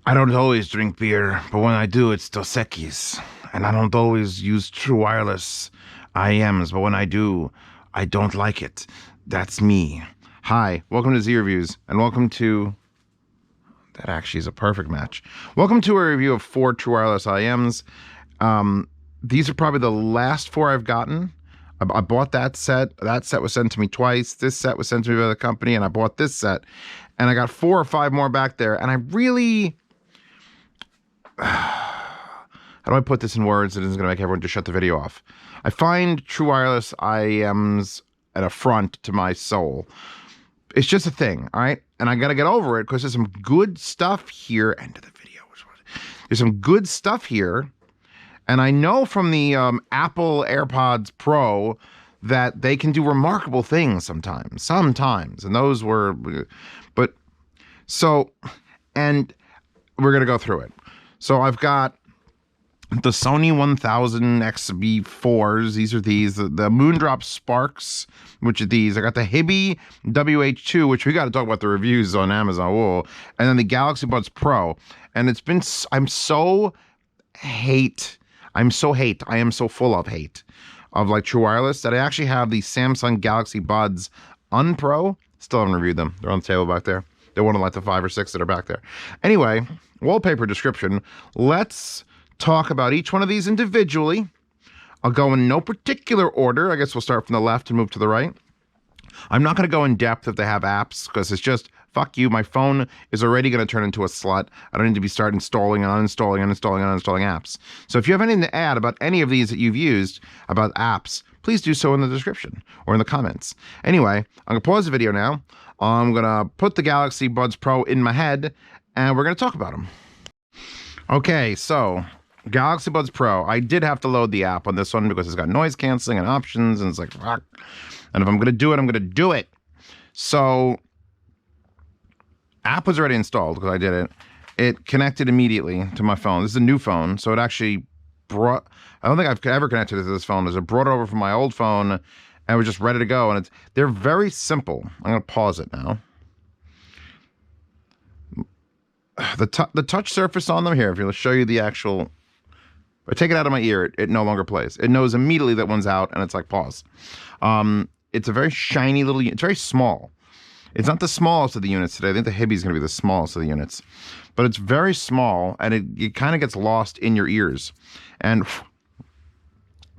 I don't always drink beer, but when I do, it's Dos Equis. And I don't always use true wireless IEMs, but when I do, I don't like it. That's me. Hi, welcome to Z Reviews, and welcome to... That actually is a perfect match. Welcome to a review of 4 true wireless IEMs. These are probably the last 4 I've gotten. I bought that set. That set was sent to me twice. This set was sent to me by the company, and I bought this set. And I got 4 or 5 more back there, and I really... How do I put this in words that isn't going to make everyone just shut the video off? I find true wireless IEMs an affront to my soul. It's just a thing, all right? And I got to get over it because there's some good stuff here. End of the video. There's some good stuff here. And I know from the Apple AirPods Pro that they can do remarkable things sometimes. And those were... But, so, and we're going to go through it. So I've got the Sony 1000 XB4s. These are these. The MOONDROP Sparks, which are these. I got the HIBY WH2, which we got to talk about the reviews on Amazon. Whoa. And then the Galaxy Buds Pro. And it's been, I am so full of hate of like true wireless that I actually have the Samsung Galaxy Buds Unpro. Still haven't reviewed them. They're on the table back there. They're one of like the 5 or 6 that are back there. Anyway, wallpaper description. Let's talk about each one of these individually. I'll go in no particular order. I guess we'll start from the left and move to the right. I'm not going to go in depth if they have apps because it's just, fuck you. My phone is already going to turn into a slut. I don't need to be start installing and uninstalling apps. So if you have anything to add about any of these that you've used about apps, please do so in the description or in the comments. Anyway, I'm going to pause the video now. I'm going to put the Galaxy Buds Pro in my head, and we're going to talk about them. Okay, so Galaxy Buds Pro. I did have to load the app on this one because it's got noise canceling and options, and it's like, fuck. And if I'm going to do it, I'm going to do it. So, app was already installed because I did it. It connected immediately to my phone. This is a new phone, so it actually brought... I don't think I've ever connected it to this phone. It brought it over from my old phone, and we're just ready to go. And they're very simple. I'm going to pause it now. The touch surface on them here, if you'll show you the actual... If I take it out of my ear, it no longer plays. It knows immediately that one's out, and it's like, pause. It's a very shiny little... It's very small. It's not the smallest of the units today. I think the HIBY is going to be the smallest of the units. But it's very small, and it kind of gets lost in your ears. And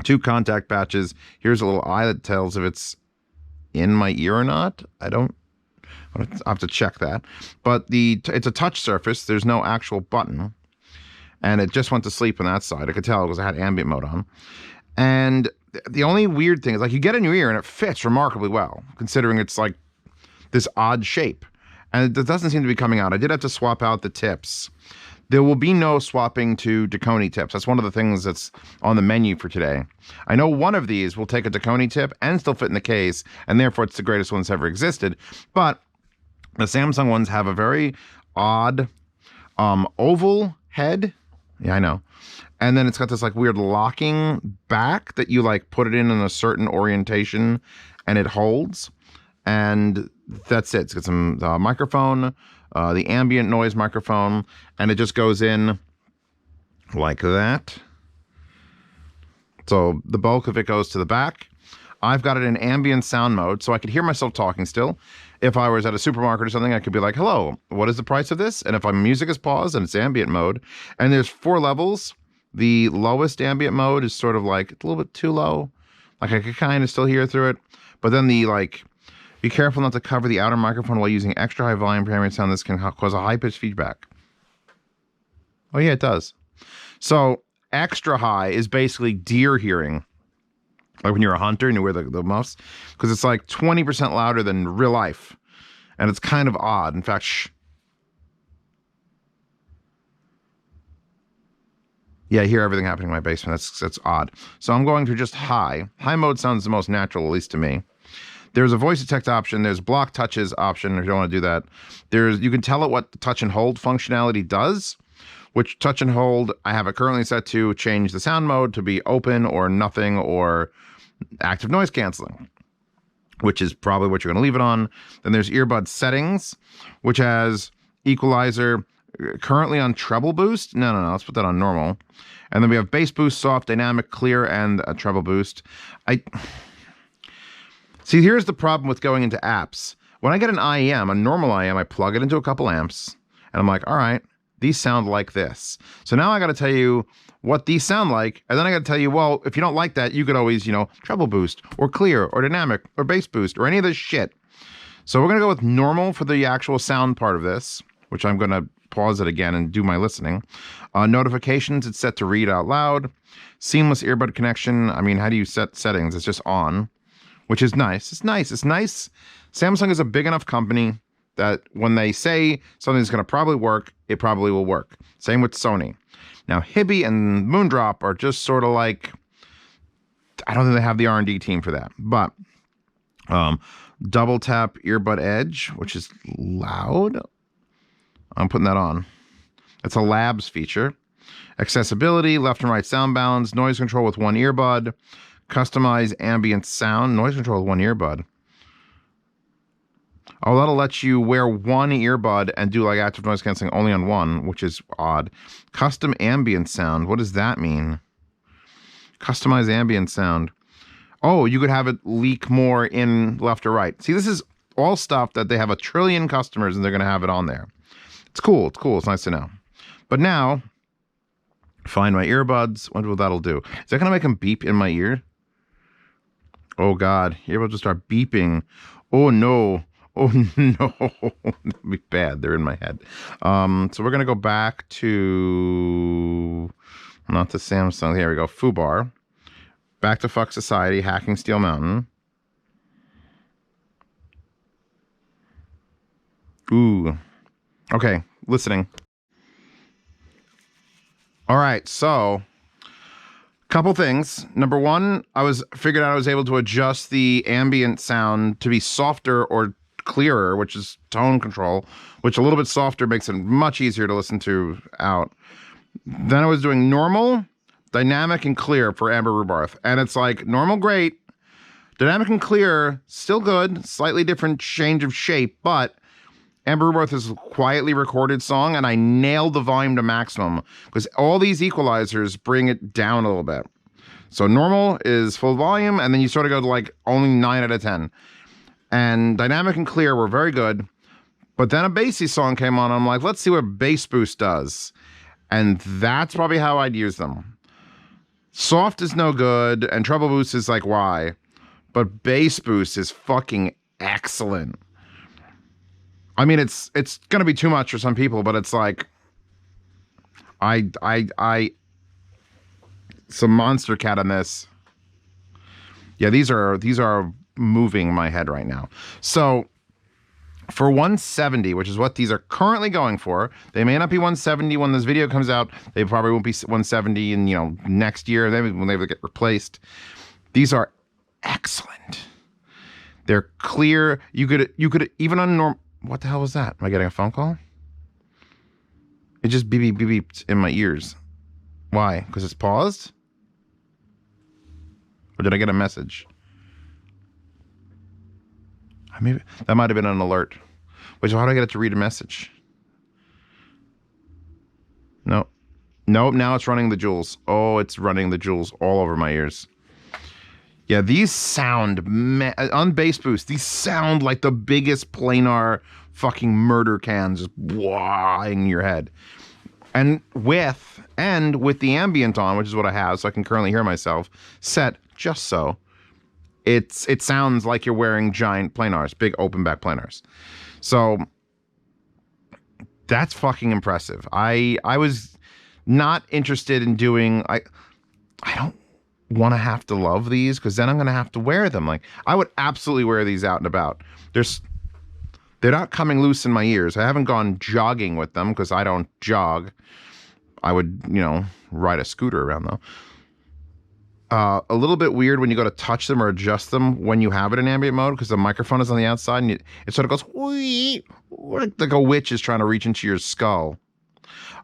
2 contact patches. Here's a little eye that tells if it's in my ear or not. I'll have to check that. But it's a touch surface. There's no actual button. And it just went to sleep on that side. I could tell because I had ambient mode on. And the only weird thing is, like, you get in your ear and it fits remarkably well, considering it's like this odd shape. And it doesn't seem to be coming out. I did have to swap out the tips. There will be no swapping to Dakoni tips. That's one of the things that's on the menu for today. I know one of these will take a Dakoni tip and still fit in the case, and therefore it's the greatest one that's ever existed. But the Samsung ones have a very odd oval head. Yeah, I know. And then it's got this like weird locking back that you like put it in a certain orientation and it holds. And that's it. It's got some microphone, the ambient noise microphone, and it just goes in like that. So the bulk of it goes to the back. I've got it in ambient sound mode, so I could hear myself talking still. If I was at a supermarket or something, I could be like, hello, what is the price of this? And if my music is paused and it's ambient mode, and there's 4 levels, the lowest ambient mode is sort of like a little bit too low. Like I could kind of still hear through it. But then the like, be careful not to cover the outer microphone while using extra high volume for ambient sound. This can cause a high-pitched feedback. Oh yeah, it does. So extra high is basically deer hearing. Like when you're a hunter and you wear the muffs. Because it's like 20% louder than real life. And it's kind of odd. In fact, shh. Yeah, I hear everything happening in my basement. That's odd. So I'm going to just high. High mode sounds the most natural, at least to me. There's a voice detect option. There's block touches option if you don't want to do that. You can tell it what the touch and hold functionality does. Which touch and hold, I have it currently set to change the sound mode to be open or nothing or active noise canceling, which is probably what you're going to leave it on. Then there's earbud settings, which has equalizer, Currently on treble boost. No. Let's put that on normal. And then we have bass boost, soft, dynamic, clear, and a treble boost. See, here's the problem with going into apps. When I get an IEM, a normal IEM, I plug it into a couple amps, and I'm like, all right, these sound like this. So now I got to tell you what these sound like, and then I got to tell you, well, if you don't like that, you could always, treble boost, or clear, or dynamic, or bass boost, or any of this shit. So we're going to go with normal for the actual sound part of this, which I'm going to pause it again and do my listening. Notifications, it's set to read out loud. Seamless earbud connection. I mean, how do you set settings? It's just on, which is nice. It's nice. Samsung is a big enough company that when they say something's going to probably work, it probably will work. Same with Sony. Now, HIBY and MOONDROP are just sort of like, I don't think they have the R&D team for that. But double tap earbud edge, which is loud. I'm putting that on. It's a labs feature. Accessibility, left and right sound balance, noise control with one earbud, customize ambient sound, noise control with one earbud. Oh, that'll let you wear one earbud and do like active noise canceling only on one, which is odd. Custom ambient sound, what does that mean? Customize ambient sound. Oh, you could have it leak more in left or right. See, this is all stuff that they have a trillion customers and they're going to have it on there. It's cool. It's nice to know. But now, find my earbuds. Wonder what that'll do. Is that going to make them beep in my ear? Oh, God. Earbuds will start beeping. Oh, no. That'd be bad. They're in my head. So we're going to go back to... Not the Samsung. Here we go. Fubar. Back to Fuck Society. Hacking Steel Mountain. Ooh. Okay, listening. All right, so couple things. Number one, I figured out I was able to adjust the ambient sound to be softer or clearer, which is tone control, which a little bit softer makes it much easier to listen to out. Then I was doing normal, dynamic, and clear for Amber Rubarth. And it's like normal, great. Dynamic and clear, still good. Slightly different change of shape, but Amber Rubarth is a quietly recorded song, and I nailed the volume to maximum because all these equalizers bring it down a little bit. So normal is full volume, and then you sort of go to like only 9 out of 10. And dynamic and clear were very good. But then a bassy song came on. I'm like, let's see what bass boost does. And that's probably how I'd use them. Soft is no good, and treble boost is like, why? But bass boost is fucking excellent. I mean, it's gonna be too much for some people, but it's like, some monster cat on this. Yeah, these are moving my head right now. So for 170, which is what these are currently going for, they may not be 170 when this video comes out. They probably won't be 170 in next year, maybe when they get replaced. These are excellent. They're clear. You could even on normal. What the hell was that? Am I getting a phone call? It just beeped in my ears. Why? Because it's paused? Or did I get a message? Maybe that might have been an alert. Wait, so how do I get it to read a message? Nope, now it's running the jewels. Oh, it's running the jewels all over my ears. Yeah, these sound, on bass boost, these sound like the biggest planar fucking murder cans just in your head. And with the ambient on, which is what I have, so I can currently hear myself, set just so, it sounds like you're wearing giant planars, big open back planars. So that's fucking impressive. I was not interested in doing, I don't want to have to love these because then I'm going to have to wear them. Like, I would absolutely wear these out and about. They're not coming loose in my ears. I haven't gone jogging with them because I don't jog. I would, ride a scooter around though. A little bit weird when you go to touch them or adjust them when you have it in ambient mode because the microphone is on the outside and it sort of goes wee, like a witch is trying to reach into your skull.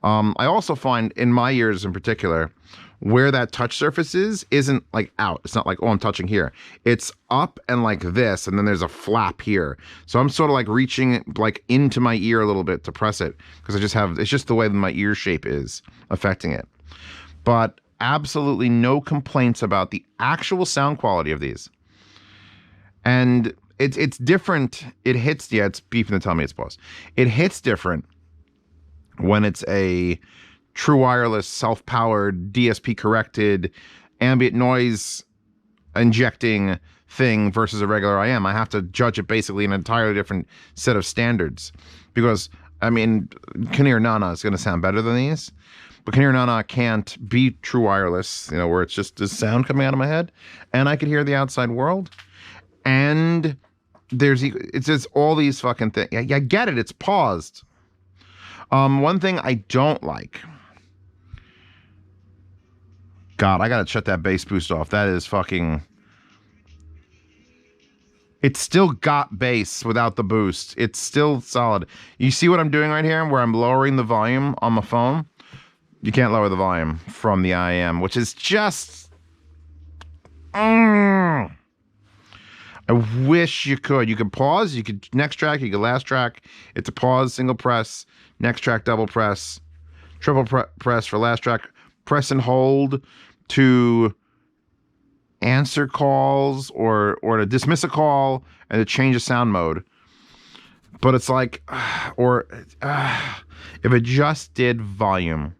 I also find in my ears in particular, where that touch surface isn't like out. It's not like, oh, I'm touching here. It's up and like this, and then there's a flap here. So I'm sort of like reaching like into my ear a little bit to press it, because it's just the way that my ear shape is affecting it. But absolutely no complaints about the actual sound quality of these. And it's different. It hits, yeah, it's beeping to tell me it's paused. It hits different when it's a true wireless, self-powered, DSP corrected, ambient noise injecting thing versus a regular IM. I have to judge it basically an entirely different set of standards, because I mean, Kinnear Nana is going to sound better than these, but Kinnear Nana can't be true wireless, you know, where it's just the sound coming out of my head and I could hear the outside world. And it's just all these fucking things. I get it. It's paused. One thing I don't like. God, I gotta shut that bass boost off. That is fucking. It's still got bass without the boost. It's still solid. You see what I'm doing right here, where I'm lowering the volume on my phone? You can't lower the volume from the IM, which is just. I wish you could. You could pause. You could next track. You could last track. It's a pause, single press. Next track, double press. Triple press for last track. Press and hold to answer calls or to dismiss a call and to change a sound mode. But it's like, if it just did volume.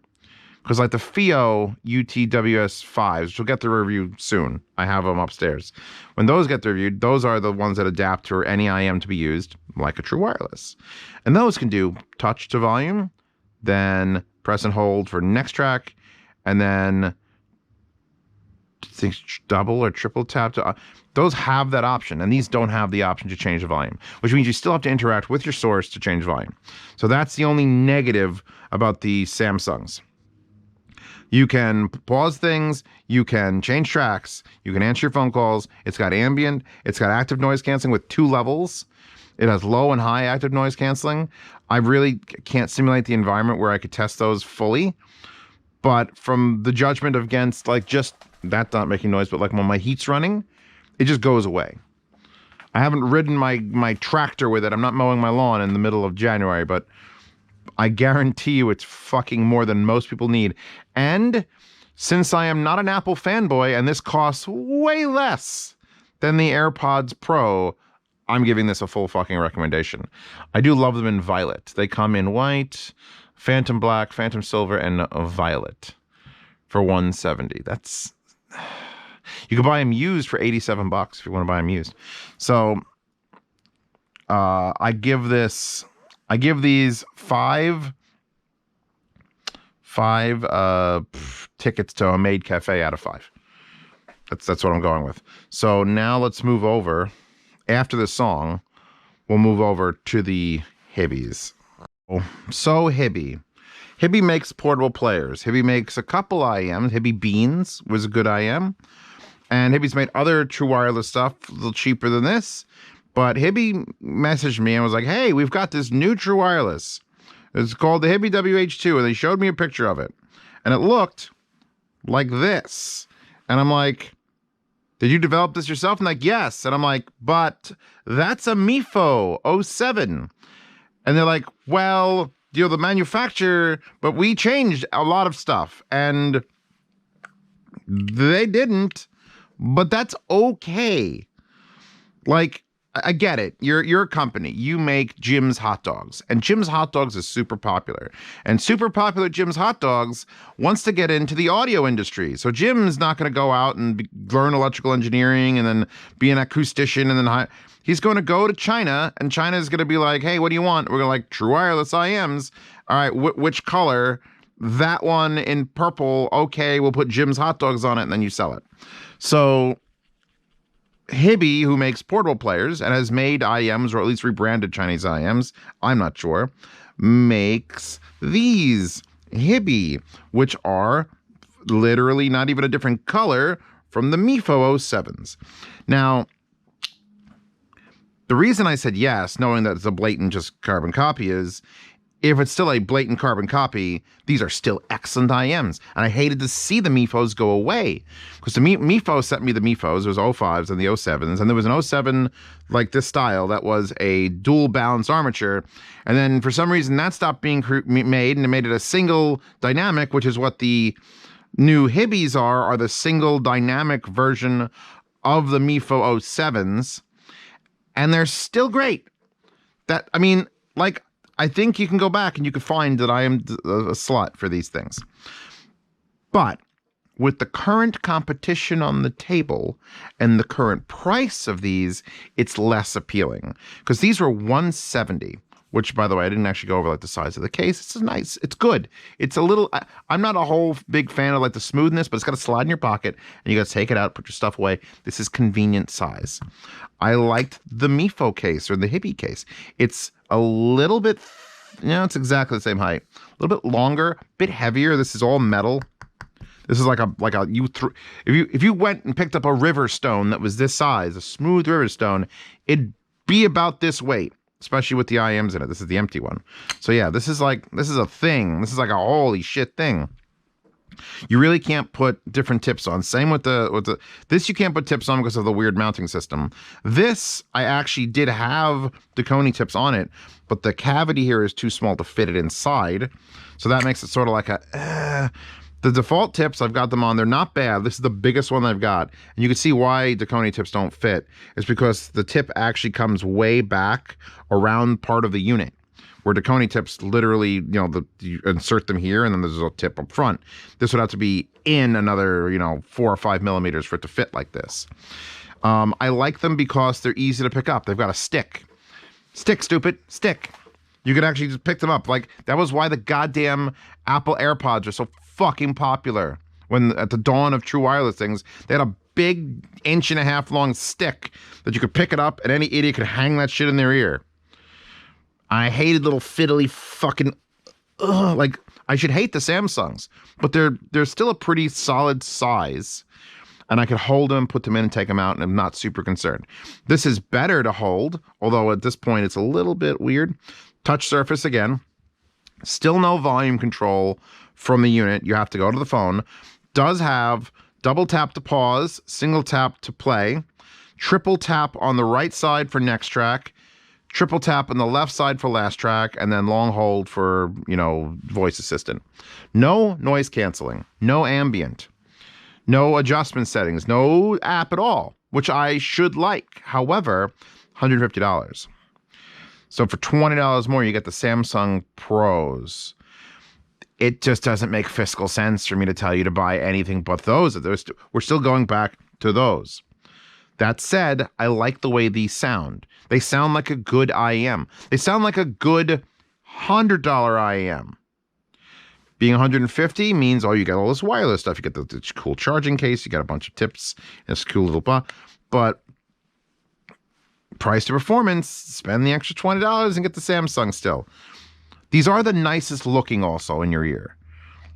Because like the FIO UTWS5s, which we'll get the review soon. I have them upstairs. When those get reviewed, those are the ones that adapt to any IM to be used like a true wireless. And those can do touch to volume, then press and hold for next track, and then I think double or triple tap to... those have that option, and these don't have the option to change the volume, which means you still have to interact with your source to change volume. So that's the only negative about the Samsungs. You can pause things, you can change tracks, you can answer your phone calls. It's got ambient, it's got active noise canceling with 2 levels. It has low and high active noise canceling. I really can't simulate the environment where I could test those fully. But from the judgment against like just that not making noise, but like when my heat's running, it just goes away. I haven't ridden my tractor with it. I'm not mowing my lawn in the middle of January, but I guarantee you it's fucking more than most people need. And since I am not an Apple fanboy and this costs way less than the AirPods Pro, I'm giving this a full fucking recommendation. I do love them in violet. They come in white, phantom black, phantom silver, and violet for $170. That's... You can buy them used for $87 if you want to buy them used. So I give these five tickets to a Maid Cafe out of 5. That's what I'm going with. So now let's move over. After the song, we'll move over to the Hibys. So Hiby makes portable players. Hiby makes a couple IMs. Hiby Beans was a good IM. And Hiby's made other true wireless stuff a little cheaper than this. But Hiby messaged me and was like, hey, we've got this new true wireless. It's called the HIBY WH2. And they showed me a picture of it. And it looked like this. And I'm like, did you develop this yourself? And like, yes. And I'm like, but that's a MIFO 07. And they're like, well, you know, the manufacturer, but we changed a lot of stuff. And they didn't. But that's okay. Like, I get it. You're a company. You make Jim's hot dogs, and Jim's hot dogs is super popular. And super popular Jim's hot dogs wants to get into the audio industry. So Jim's not going to go out and learn electrical engineering and then be an acoustician and then he's going to go to China, and China is going to be like, hey, what do you want? We're going to like true wireless IMs. All right, which color? That one in purple. Okay, we'll put Jim's hot dogs on it, and then you sell it. So Hiby, who makes portable players and has made IMs, or at least rebranded Chinese IMs, I'm not sure, makes these Hiby, which are literally not even a different color from the MIFO 07s. Now, the reason I said yes, knowing that it's a blatant just carbon copy, is if it's still a blatant carbon copy, these are still excellent IMs. And I hated to see the MIFOs go away, because the MIFO sent me the MIFOs. There was 05s and the 07s, and there was an 07 like this style that was a dual balance armature. And then for some reason that stopped being made, and they made it a single dynamic, which is what the new HIBYs are the single dynamic version of the MIFO 07s. And they're still great. That, I mean, like, I think you can go back and you can find that I am a slut for these things. But with the current competition on the table and the current price of these, it's less appealing. Because these were $170, which, by the way, I didn't actually go over like the size of the case. It's nice. It's good. It's a little, I'm not a whole big fan of like the smoothness, but it's got to slide in your pocket and you got to take it out, put your stuff away. This is convenient size. I liked the MIFO case or the HIBY case. It's a little bit, it's exactly the same height. A little bit longer, a bit heavier. This is all metal. This is if you went and picked up a river stone that was this size, a smooth river stone, it'd be about this weight, especially with the IMs in it. This is the empty one. So yeah, this is a thing. This is like a holy shit thing. You really can't put different tips on. Same with this you can't put tips on because of the weird mounting system. This, I actually did have Duconi tips on it, but the cavity here is too small to fit it inside. So that makes it sort of like the default tips, I've got them on. They're not bad. This is the biggest one I've got. And you can see why Duconi tips don't fit. It's because the tip actually comes way back around part of the unit, where Duconi tips literally, you insert them here and then there's a tip up front. This would have to be in another, 4 or 5 millimeters for it to fit like this. I like them because they're easy to pick up. They've got a stick. Stick, stupid, stick. You can actually just pick them up. Like, that was why the goddamn Apple AirPods are so fucking popular. When at the dawn of true wireless things, they had a big 1.5 inch long stick that you could pick it up and any idiot could hang that shit in their ear. I hated little fiddly fucking, like, I should hate the Samsungs, but they're still a pretty solid size, and I could hold them, put them in, and take them out, and I'm not super concerned. This is better to hold, although at this point it's a little bit weird. Touch surface again. Still no volume control from the unit. You have to go to the phone. Does have double tap to pause, single tap to play, triple tap on the right side for next track, triple tap on the left side for last track, and then long hold for, voice assistant. No noise canceling, no ambient, no adjustment settings, no app at all, which I should like. However, $150. So for $20 more, you get the Samsung Pros. It just doesn't make fiscal sense for me to tell you to buy anything but those. We're still going back to those. That said, I like the way these sound. They sound like a good IEM. They sound like a good $100 IEM. Being $150 means, you get all this wireless stuff. You get the cool charging case. You got a bunch of tips. It's cool little blah. But price to performance, spend the extra $20 and get the Samsung still. These are the nicest looking also in your ear.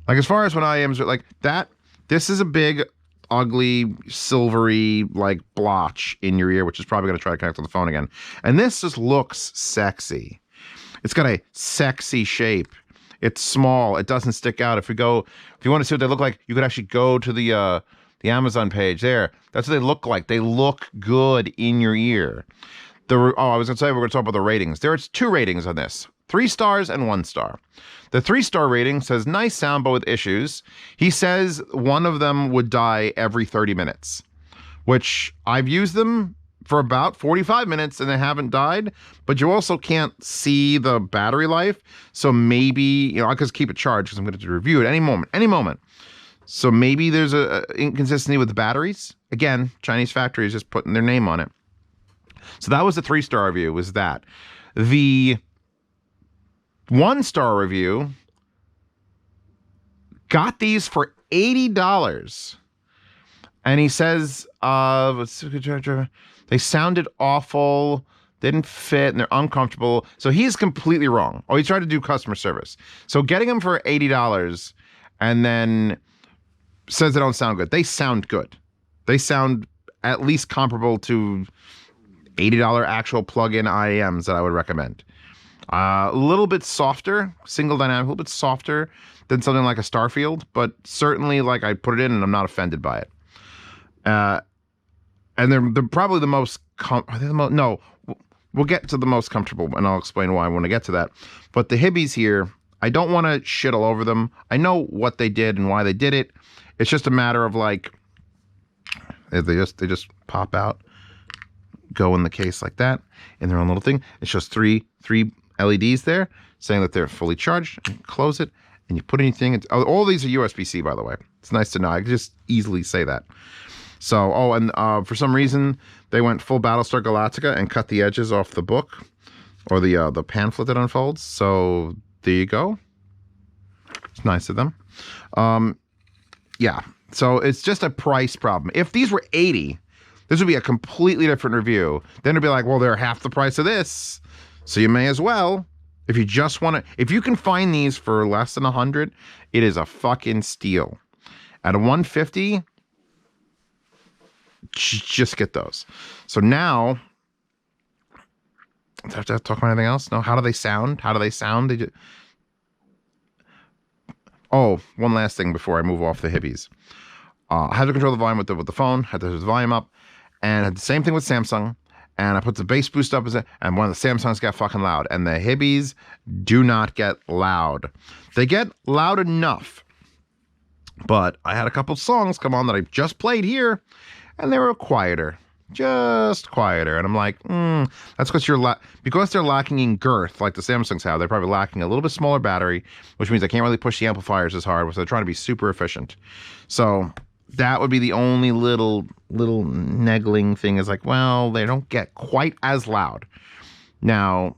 Like, as far as when IEMs are like that, this is a big, ugly, silvery, like, blotch in your ear, which is probably going to try to connect to the phone again. And this just looks sexy. It's got a sexy shape. It's small. It doesn't stick out. If you want to see what they look like, you could actually go to the Amazon page there. That's what they look like. They look good in your ear. I was going to say we're going to talk about the ratings. There's 2 ratings on this. 3 stars and 1 star. The 3-star rating says, nice sound, but with issues. He says one of them would die every 30 minutes, which I've used them for about 45 minutes and they haven't died, but you also can't see the battery life. So maybe, I could keep it charged because I'm going to review it any moment. So maybe there's a inconsistency with the batteries. Again, Chinese factory is just putting their name on it. So that was the 3-star review, was that. The 1-star review got these for $80. And he says, they sounded awful, didn't fit, and they're uncomfortable. So he's completely wrong. He tried to do customer service. So getting them for $80 and then says they don't sound good. They sound good. They sound at least comparable to $80 actual plug-in IEMs that I would recommend. A little bit softer, single dynamic, a little bit softer than something like a Starfield, but certainly like I put it in and I'm not offended by it. And they're probably the most, no, we'll get to the most comfortable and I'll explain why when I get to that. But the Hibys here, I don't want to shit all over them. I know what they did and why they did it. It's just a matter of like, they just pop out, go in the case like that in their own little thing. It's just three LEDs there saying that they're fully charged. And close it and you put anything. All these are USB-C, by the way. It's nice to know. I can just easily say that. So, oh, and for some reason they went full Battlestar Galactica and cut the edges off the book or the pamphlet that unfolds. So there you go. It's nice of them. Yeah. So it's just a price problem. If these were 80, this would be a completely different review. Then it'd be like, well, they're half the price of this. So you may as well, if you just want to, if you can find these for less than 100, it is a fucking steal. At a 150, just get those. So now, do I have to talk about anything else? No? How do they sound? How do they sound? Oh, one last thing before I move off the Hibys. I had to control the volume with the phone, had to have the volume up, and had the same thing with Samsung. And I put the bass boost up, and one of the Samsungs got fucking loud. And the Hibys do not get loud. They get loud enough. But I had a couple songs come on that I just played here, and they were quieter. Just quieter. And I'm like, that's because they're lacking in girth, like the Samsungs have. They're probably lacking a little bit smaller battery, which means I can't really push the amplifiers as hard, so they're trying to be super efficient. So that would be the only little niggling thing is like, well, they don't get quite as loud. Now,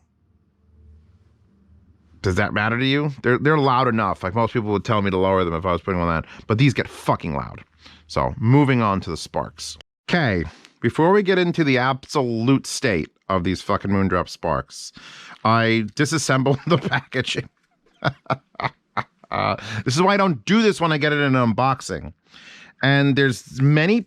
does that matter to you? They're loud enough. Like most people would tell me to lower them if I was putting on that. But these get fucking loud. So moving on to the Sparks. Okay, before we get into the absolute state of these fucking Moondrop Sparks, I disassembled the packaging. This is why I don't do this when I get it in an unboxing. And there's many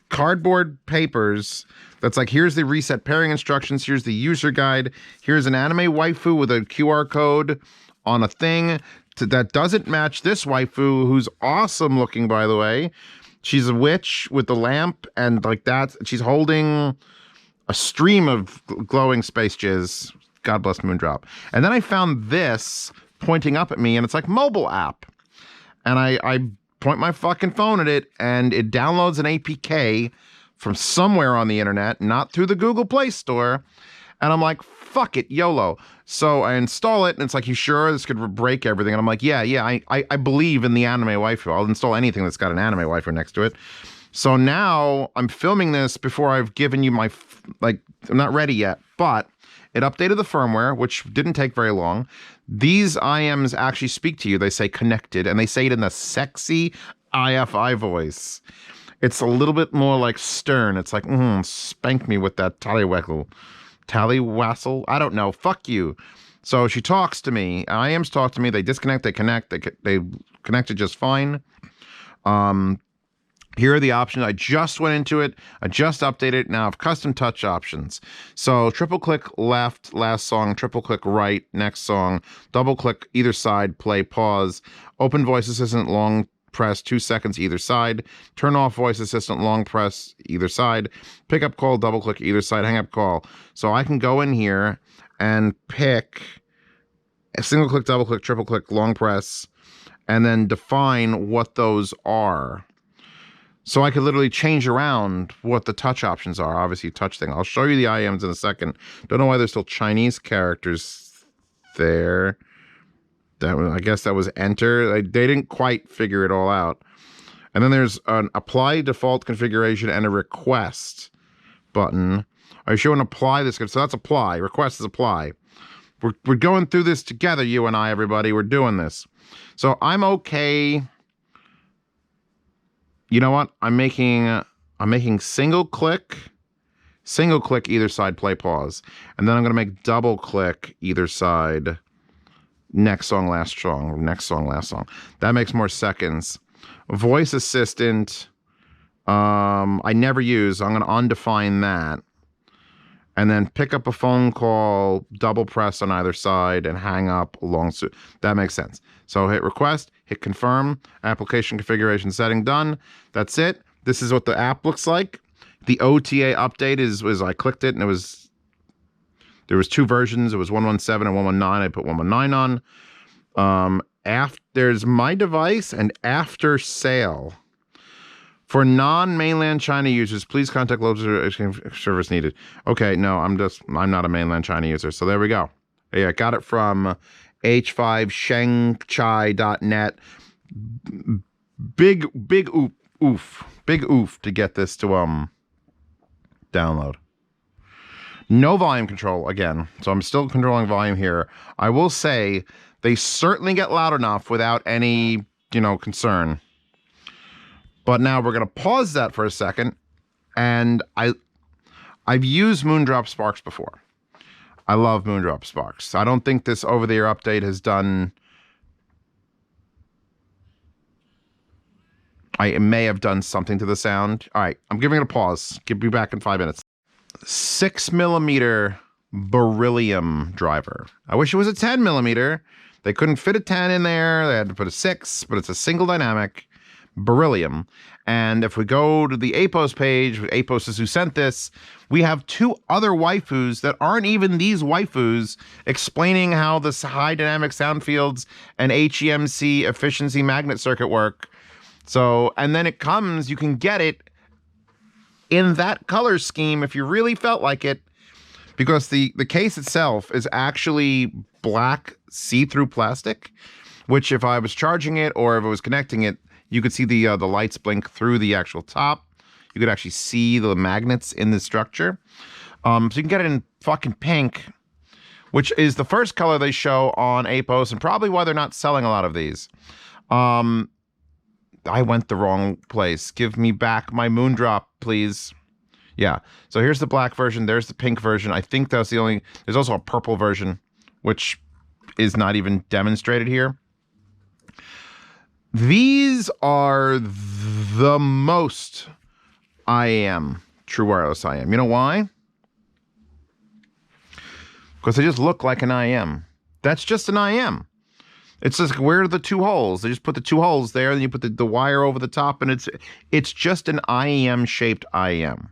cardboard papers that's like, here's the reset pairing instructions, here's the user guide, here's an anime waifu with a QR code on a thing that doesn't match this waifu, who's awesome looking, by the way. She's a witch with the lamp and like that. She's holding a stream of glowing space jizz. God bless Moondrop. And then I found this pointing up at me, and it's like mobile app. And I point my fucking phone at it, and it downloads an APK from somewhere on the internet, not through the Google Play Store. And I'm like, fuck it, YOLO. So I install it, and it's like, you sure this could break everything? And I'm like, yeah, I believe in the anime waifu. I'll install anything that's got an anime waifu next to it. So now I'm filming this before I've given you my, I'm not ready yet, but it updated the firmware, which didn't take very long. These IMs actually speak to you. They say connected, and they say it in the sexy IFI voice. It's a little bit more like stern. It's like, spank me with that tallywhackle. Tallywhassle? I don't know. Fuck you. So she talks to me. IMs talk to me. They disconnect. They connect. They connected just fine. Here are the options. I just went into it. I just updated it. Now I have custom touch options. So triple click left, last song, triple click right, next song, double click either side, play, pause, open voice assistant, long press 2 seconds either side, turn off voice assistant, long press either side, pick up call, double click either side, hang up call. So I can go in here and pick a single click, double click, triple click, long press, and then define what those are. So I could literally change around what the touch options are. Obviously, touch thing. I'll show you the IMs in a second. Don't know why there's still Chinese characters there. I guess that was enter. They didn't quite figure it all out. And then there's an apply default configuration and a request button. Are you showing apply this? So that's apply. Request is apply. We're going through this together, you and I, everybody. We're doing this. So I'm okay. You know what? I'm making single click either side, play, pause. And then I'm going to make double click either side, next song, last song, next song, last song. That makes more seconds. Voice assistant, I never use. I'm going to undefine that. and then pick up a phone call, double press on either side, and hang up along. That makes sense. So hit request, hit confirm, application configuration setting done. That's it. This is what the app looks like. The OTA update was I clicked it and there was 2 versions. It was 117 and 119. I put 119 on. There's my device and after sale. For non-mainland China users, please contact local service needed. Okay, no, I'm not a mainland China user. So there we go. Yeah, I got it from h5shengchai.net. Big oof to get this to download. No volume control again. So I'm still controlling volume here. I will say they certainly get loud enough without any, concern. But now we're going to pause that for a second. And I've used Moondrop Sparks before. I love Moondrop Sparks. I don't think this over-the-air update has done... It may have done something to the sound. All right, I'm giving it a pause. Be back in 5 minutes. 6mm beryllium driver. I wish it was a 10mm. They couldn't fit a 10 in there. They had to put a 6, but it's a single dynamic beryllium. And if we go to the APOS page, APOS is who sent this, we have 2 other waifus that aren't even these waifus explaining how this high dynamic sound fields and HEMC efficiency magnet circuit work. So, and then it comes, you can get it in that color scheme if you really felt like it, because the case itself is actually black see-through plastic, which if I was charging it or if I was connecting it, you could see the lights blink through the actual top. You could actually see the magnets in the structure. So you can get it in fucking pink, which is the first color they show on APOS and probably why they're not selling a lot of these. I went the wrong place. Give me back my Moondrop, please. Yeah. So here's the black version. There's the pink version. I think that's the only... There's also a purple version, which is not even demonstrated here. These are the most IAM, true wireless IAM. You know why? Because they just look like an IM. That's just an IM. It's just, where are the 2 holes? They just put the 2 holes there, and you put the wire over the top, and it's just an IEM-shaped IEM.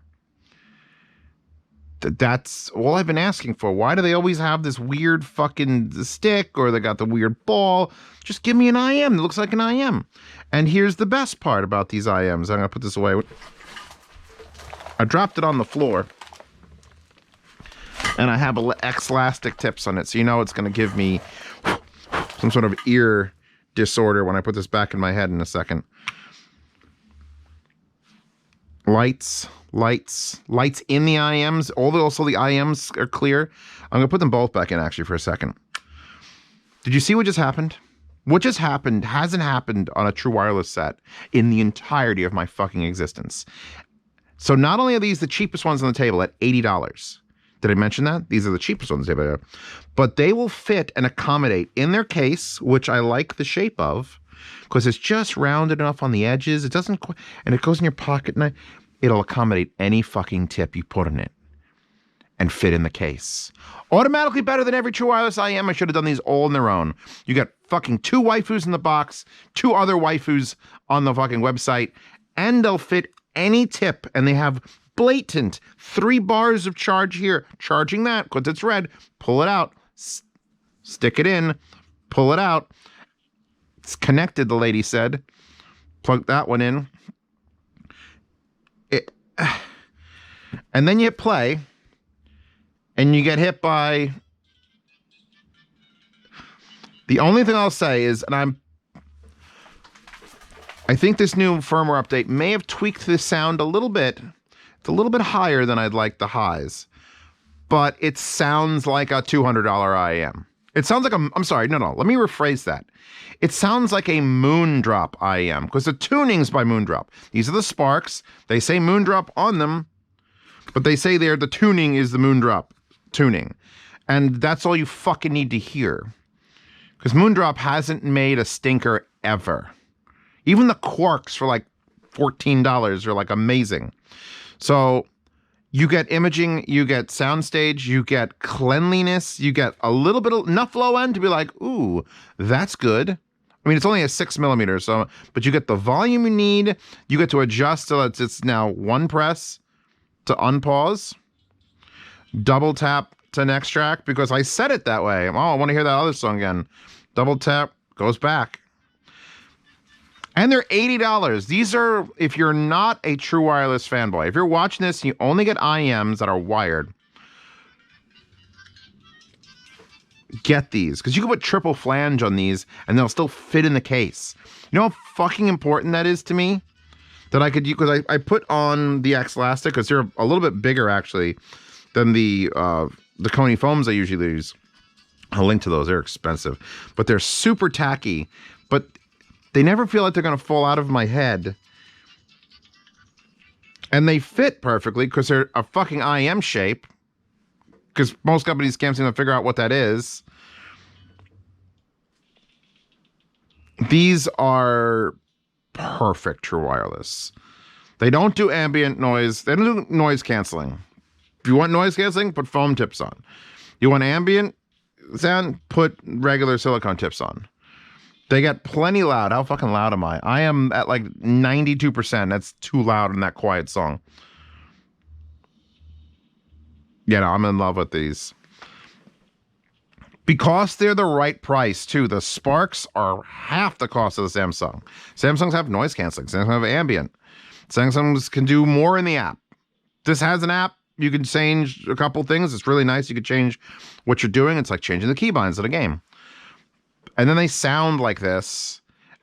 That's all I've been asking for. Why do they always have this weird fucking stick, or they got the weird ball? Just give me an IM that looks like an IM. And here's the best part about these IMs. I'm going to put this away. I dropped it on the floor, and I have elastic tips on it, so you know it's going to give me some sort of ear disorder when I put this back in my head in a second. Lights in the IMs. Also the IMs are clear. I'm going to put them both back in actually for a second. Did you see what just happened? What just happened hasn't happened on a true wireless set in the entirety of my fucking existence. So not only are these the cheapest ones on the table at $80. Did I mention that? These are the cheapest ones on the table. But they will fit and accommodate in their case, which I like the shape of, because it's just rounded enough on the edges. It doesn't, and it goes in your pocket, and it'll accommodate any fucking tip you put in it and fit in the case. Automatically better than every true wireless IM. I should have done these all on their own. You got fucking 2 waifus in the box, 2 other waifus on the fucking website, and they'll fit any tip, and they have blatant 3 bars of charge here. Charging that, because it's red, pull it out, stick it in, pull it out. It's connected, the lady said. Plug that one in. And then you hit play, and you get hit by... The only thing I'll say is, and I think this new firmware update may have tweaked the sound a little bit. It's a little bit higher than I'd like the highs, but it sounds like a $200 IM. It sounds like I'm sorry, no, let me rephrase that. It sounds like a Moondrop IM, because the tuning's by Moondrop. These are the Sparks. They say Moondrop on them, but they say the tuning is the Moondrop tuning. And that's all you fucking need to hear. Because Moondrop hasn't made a stinker ever. Even the Quarks for like $14 are like amazing. So You get imaging, you get soundstage, you get cleanliness, you get a little bit of enough low end to be like, ooh, that's good. I mean, it's only a 6mm, so, but you get the volume you need. You get to adjust so it's now one press to unpause, double tap to next track because I set it that way. Oh, I want to hear that other song again. Double tap, goes back. And they're $80. These are, if you're not a true wireless fanboy, if you're watching this and you only get IEMs that are wired, get these. Because you can put triple flange on these and they'll still fit in the case. You know how fucking important that is to me? That I could use, because I put on the X-Elastic, because they're a little bit bigger actually than the Coney foams I usually use. I'll link to those, they're expensive. But they're super tacky. But they never feel like they're going to fall out of my head. And they fit perfectly because they're a fucking IM shape. Because most companies can't seem to figure out what that is. These are perfect true wireless. They don't do ambient noise. They don't do noise canceling. If you want noise canceling, put foam tips on. You want ambient sound, put regular silicone tips on. They get plenty loud. How fucking loud am I? I am at like 92%. That's too loud in that quiet song. Yeah, no, I'm in love with these. Because they're the right price, too. The Sparks are half the cost of the Samsung. Samsungs have noise canceling. Samsung have ambient. Samsungs can do more in the app. This has an app. You can change a couple things. It's really nice. You can change what you're doing. It's like changing the keybinds in a game. And then they sound like this.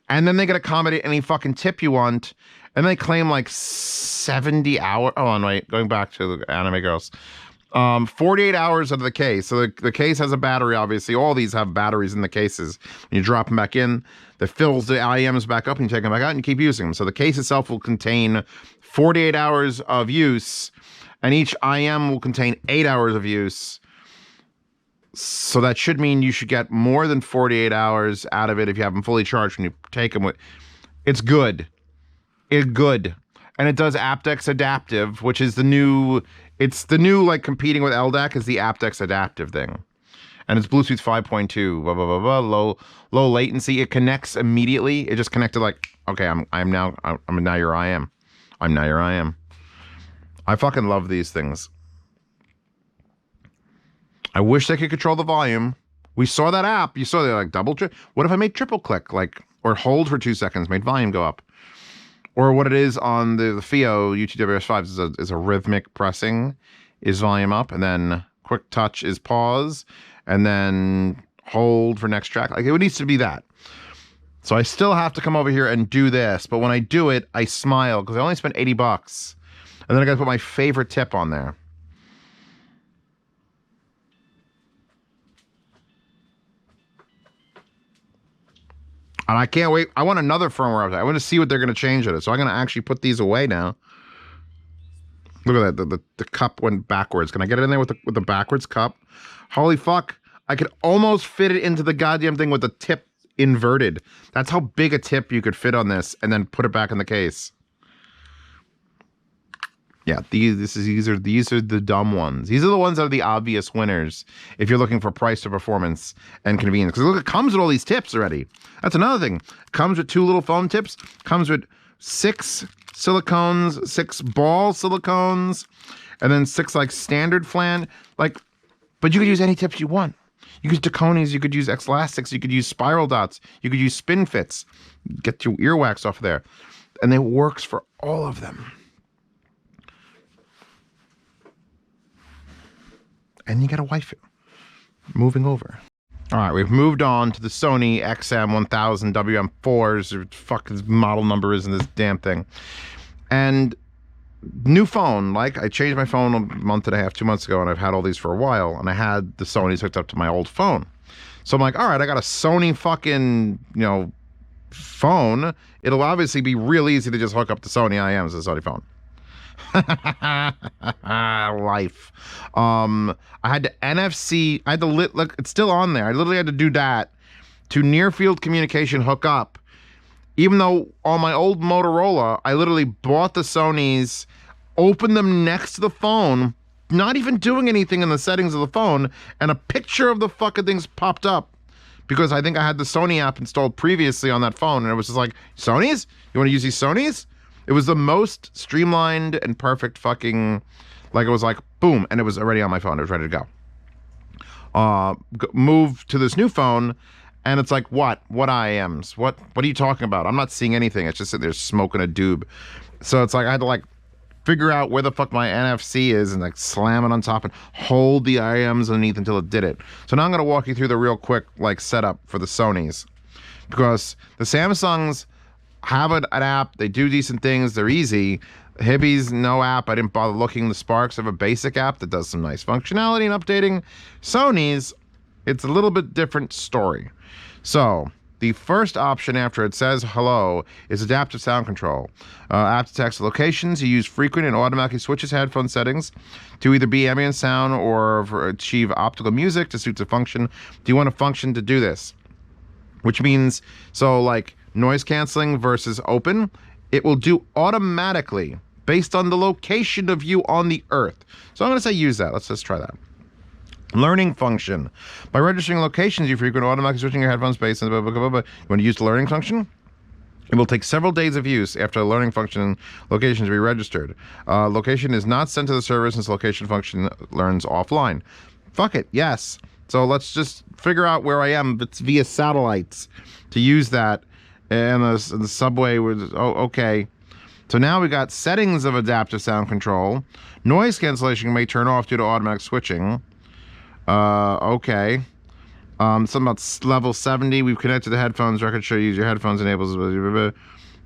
And then they can accommodate any fucking tip you want. And they claim like 70 hours. Oh, wait. Going back to the anime girls. 48 hours of the case. So the case has a battery, obviously. All these have batteries in the cases. When you drop them back in, that fills the IEMs back up, and you take them back out and you keep using them. So the case itself will contain 48 hours of use, and each IEM will contain 8 hours of use. So that should mean you should get more than 48 hours out of it if you have them fully charged when you take them with. It's good. It's good. And it does aptX adaptive, which is the new, it's the new, like, competing with LDAC is the aptX adaptive thing. And it's Bluetooth 5.2, blah, blah, blah, blah, low latency. It connects immediately. It just connected like, okay, I'm now your IM. I'm now your IM. I fucking love these things. I wish they could control the volume. We saw that app. You saw they like double, what if I made triple click, like, or hold for 2 seconds, made volume go up? Or what it is on the FIO UTWS5 is a rhythmic pressing is volume up, and then quick touch is pause, and then hold for next track. Like, it needs to be that. So I still have to come over here and do this, but when I do it, I smile because I only spent $80. And then I got to put my favorite tip on there. And I can't wait. I want another firmware update. I want to see what they're going to change it. So I'm going to actually put these away now. Look at that. The cup went backwards. Can I get it in there with the backwards cup? Holy fuck. I could almost fit it into the goddamn thing with the tip inverted. That's how big a tip you could fit on this and then put it back in the case. Yeah, these are the dumb ones. These are the ones that are the obvious winners if you're looking for price to performance and convenience. Because look, it comes with all these tips already. That's another thing. It comes with 2 little foam tips. Comes with 6 silicones, 6 ball silicones, and then 6 like standard flan. Like, but you could use any tips you want. You could use Daconis, you could use X-Elastics, you could use spiral dots, you could use spin fits. Get your earwax off there. And it works for all of them. And you get a waifu. Moving over. All right, we've moved on to the Sony XM1000 WM4s, or fuck his model number is in this damn thing. And new phone, like I changed my phone a month and a half, 2 months ago, and I've had all these for a while, and I had the Sony's hooked up to my old phone. So I'm like, all right, I got a Sony fucking, phone. It'll obviously be real easy to just hook up the Sony IMs to the Sony phone. Life. I had to NFC. I had to look. It's still on there. I literally had to do that to near field communication hook up. Even though on my old Motorola, I literally bought the Sony's opened them next to the phone, not even doing anything in the settings of the phone, and a picture of the fucking things popped up. Because I think I had the Sony app installed previously on that phone, and it was just like, Sony's? You want to use these Sony's? It was the most streamlined and perfect fucking, like it was like, boom, and it was already on my phone. It was ready to go. Move to this new phone, and it's like, what IMs? What are you talking about? I'm not seeing anything. It's just sitting there smoking a doob. So it's like, I had to like figure out where the fuck my NFC is and like slam it on top and hold the IMs underneath until it did it. So now I'm going to walk you through the real quick like setup for the Sonys, because the Samsungs have an app. They do decent things. They're easy. HIBY's no app. I didn't bother looking. The Sparks have a basic app that does some nice functionality and updating. Sony's, it's a little bit different story. So the first option after it says hello is adaptive sound control. App detects locations. You use frequent and automatically switches headphone settings to either be ambient sound or achieve optical music to suit the function. Do you want a function to do this? Which means, so like noise canceling versus open, it will do automatically based on the location of you on the earth. So I'm going to say use that. Let's just try that. Learning function. By registering locations you frequent, automatically switching your headphones based on blah, blah, blah, blah. You want to use the learning function? It will take several days of use after a learning function location to be registered. Location is not sent to the server since location function learns offline. Fuck it, yes. So let's just figure out where I am. It's via satellites to use that. And the subway was, oh, okay. So now we got settings of adaptive sound control. Noise cancellation may turn off due to automatic switching. Okay. Something about level 70. We've connected the headphones. Record show use your headphones enables the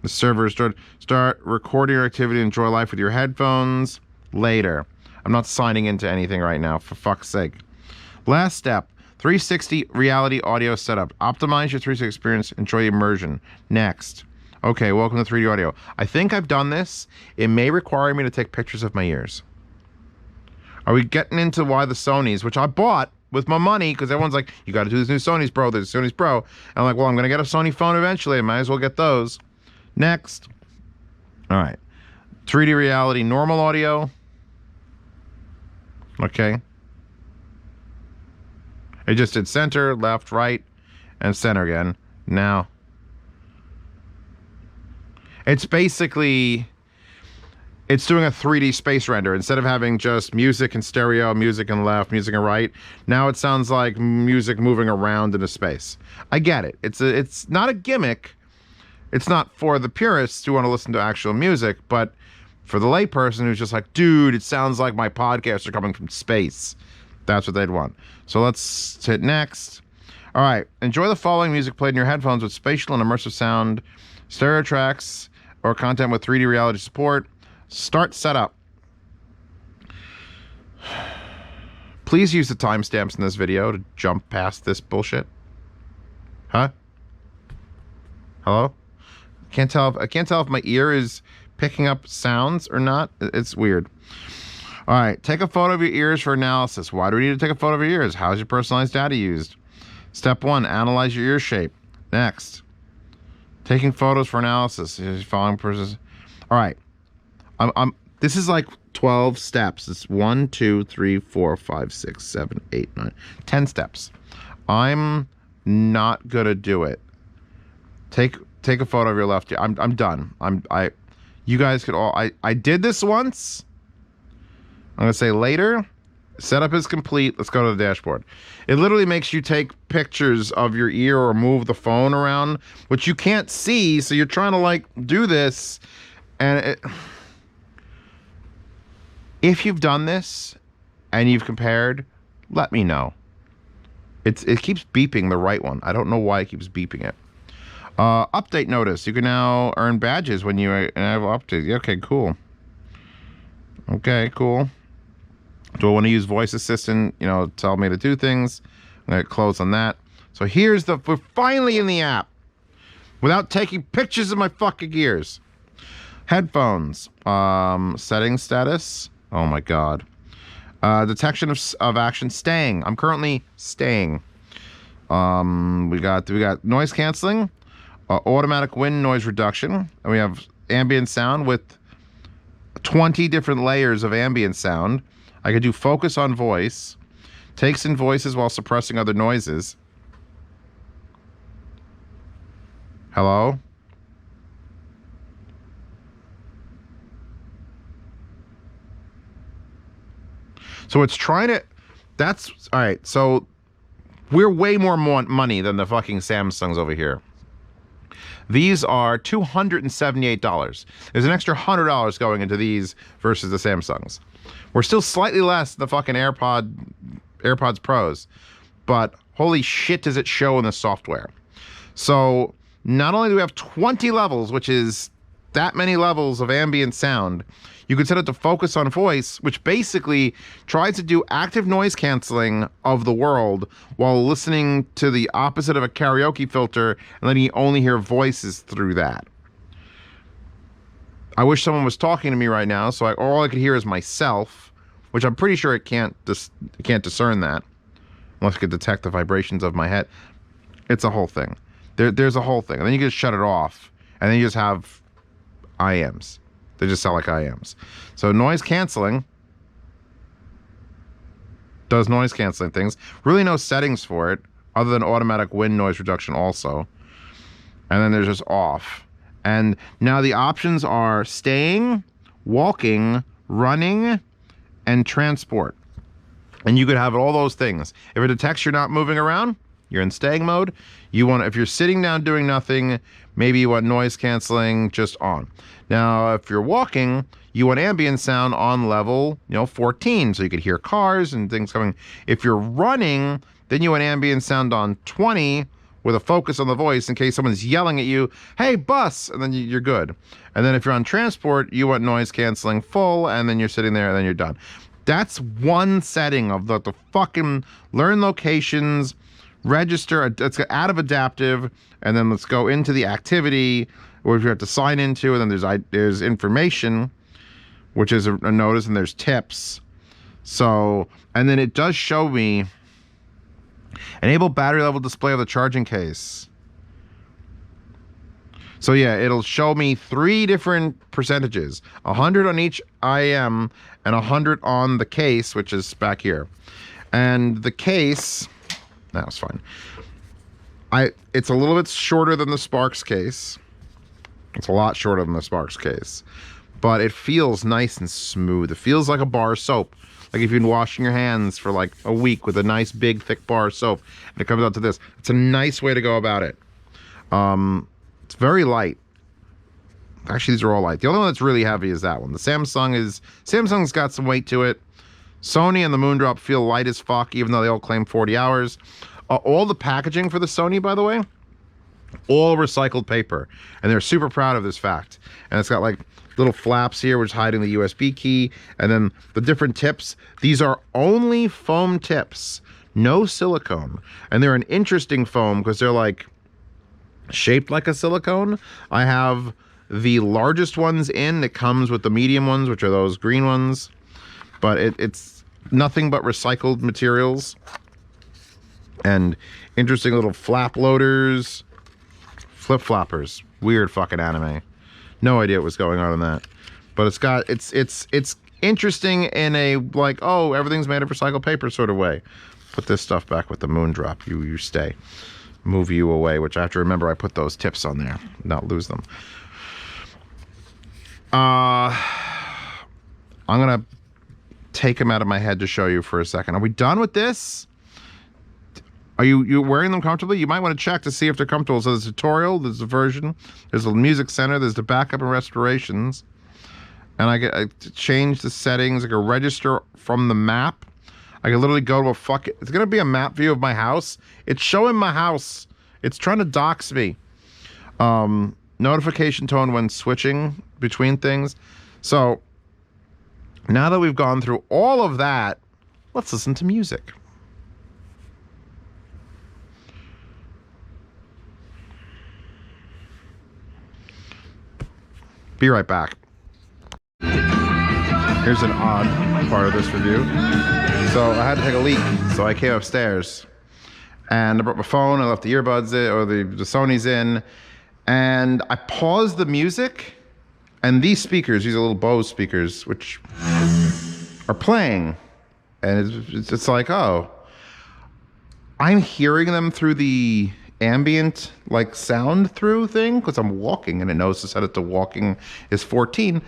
server. Start recording your activity. Enjoy life with your headphones later. I'm not signing into anything right now, for fuck's sake. Last step. 360 reality audio setup. Optimize your 360 experience. Enjoy immersion. Next. Okay, welcome to 3D audio. I think I've done this. It may require me to take pictures of my ears. Are we getting into why the Sonys, which I bought with my money, because everyone's like, you got to do this new Sonys, bro. There's Sonys Pro. And I'm like, well, I'm going to get a Sony phone eventually. I might as well get those. Next. All right. 3D reality, normal audio. Okay. It just did center, left, right, and center again. Now. It's basically... It's doing a 3D space render. Instead of having just music and stereo, music and left, music and right, now it sounds like music moving around in a space. I get it. It's not a gimmick. It's not for the purists who want to listen to actual music, but for the layperson who's just like, dude, it sounds like my podcasts are coming from space. That's what they'd want. So let's hit next. All right. Enjoy the following music played in your headphones with spatial and immersive sound, stereo tracks, or content with 3D reality support. Start setup. Please use the timestamps in this video to jump past this bullshit. Huh? Hello? I can't tell if my ear is picking up sounds or not. It's weird. All right, take a photo of your ears for analysis. Why do we need to take a photo of your ears? How's your personalized data used? Step 1, analyze your ear shape. Next, taking photos for analysis. Following process. All right. This is like 12 steps. It's 1, 2, 3, 4, 5, 6, 7, 8, 9, 10 steps. I'm not gonna do it. Take a photo of your left ear. I'm done. You guys could all. I did this once. I'm gonna say later. Setup is complete. Let's go to the dashboard. It literally makes you take pictures of your ear or move the phone around, which you can't see. So you're trying to like do this, and if you've done this and you've compared, let me know. It keeps beeping the right one. I don't know why it keeps beeping it. Update notice. You can now earn badges when you have updates. Okay, cool. Okay, cool. Do I want to use voice assistant? You know, tell me to do things. I'm going to close on that. So we're finally in the app without taking pictures of my fucking ears. Headphones. Settings status. Oh my God. Detection of action. Staying. I'm currently staying. We got noise canceling, automatic wind noise reduction, and we have ambient sound with 20 different layers of ambient sound. I could do focus on voice, takes in voices while suppressing other noises. Hello? So it's trying to, that's, all right, so we're way more money than the fucking Samsungs over here. These are $278. There's an extra $100 going into these versus the Samsungs. We're still slightly less than the fucking AirPods Pros, but holy shit does it show in the software. So not only do we have 20 levels, which is that many levels of ambient sound, you could set it to focus on voice, which basically tries to do active noise canceling of the world while listening to the opposite of a karaoke filter and letting you only hear voices through that. I wish someone was talking to me right now, so all I could hear is myself, which I'm pretty sure it can't discern that unless it could detect the vibrations of my head. It's a whole thing. There's a whole thing, and then you can just shut it off, and then you just have IMs. They just sound like IMs. So noise canceling does noise canceling things. Really no settings for it other than automatic wind noise reduction also. And then there's just off. And now the options are staying, walking, running, and transport. And you could have all those things. If it detects you're not moving around, you're in staying mode. If you're sitting down doing nothing, maybe you want noise canceling just on. Now, if you're walking, you want ambient sound on level, 14, so you could hear cars and things coming. If you're running, then you want ambient sound on 20 with a focus on the voice in case someone's yelling at you, hey, bus, and then you're good. And then if you're on transport, you want noise canceling full, and then you're sitting there, and then you're done. That's one setting of the fucking learn locations, register, let's go out of adaptive, and then let's go into the activity, which you have to sign into, and then there's information, which is a notice, and there's tips. So, and then it does show me enable battery level display of the charging case. So yeah, it'll show me 3 different percentages, 100 on each IM and 100 on the case, which is back here. And the case, that was fine. It's a little bit shorter than the Sparks case. It's a lot shorter than the Sparks case, but it feels nice and smooth. It feels like a bar of soap. Like if you've been washing your hands for like a week with a nice big thick bar of soap and it comes out to this. It's a nice way to go about it. It's very light. Actually, these are all light. The only one that's really heavy is that one. The Samsung's got some weight to it. Sony and the Moondrop feel light as fuck, even though they all claim 40 hours. All the packaging for the Sony, by the way, all recycled paper. And they're super proud of this fact. And it's got like little flaps here, which is hiding the USB key. And then the different tips. These are only foam tips, no silicone. And they're an interesting foam because they're like shaped like a silicone. I have the largest ones in that comes with the medium ones, which are those green ones. But it's nothing but recycled materials. And interesting little flap loaders. Flip floppers. Weird fucking anime. No idea what's going on in that. But it's interesting in a like, oh, everything's made of recycled paper sort of way. Put this stuff back with the Moondrop. You stay. Move you away, which I have to remember I put those tips on there, not lose them. I'm gonna take them out of my head to show you for a second. Are we done with this? Are you wearing them comfortably? You might want to check to see if they're comfortable. So there's a tutorial, there's a version, there's a music center, there's the backup and restorations. And I change the settings. I can register from the map. I can literally go to it's gonna be a map view of my house. It's showing my house. It's trying to dox me. Notification tone when switching between things. So now that we've gone through all of that, let's listen to music. Be right back. Here's an odd part of this review. So I had to take a leak, so I came upstairs and I brought my phone, I left the earbuds in, or the Sony's in, and I paused the music And these speakers, these are little Bose speakers, which are playing. And it's like, oh, I'm hearing them through the ambient like sound through thing because I'm walking, and it knows to set it to walking is 14.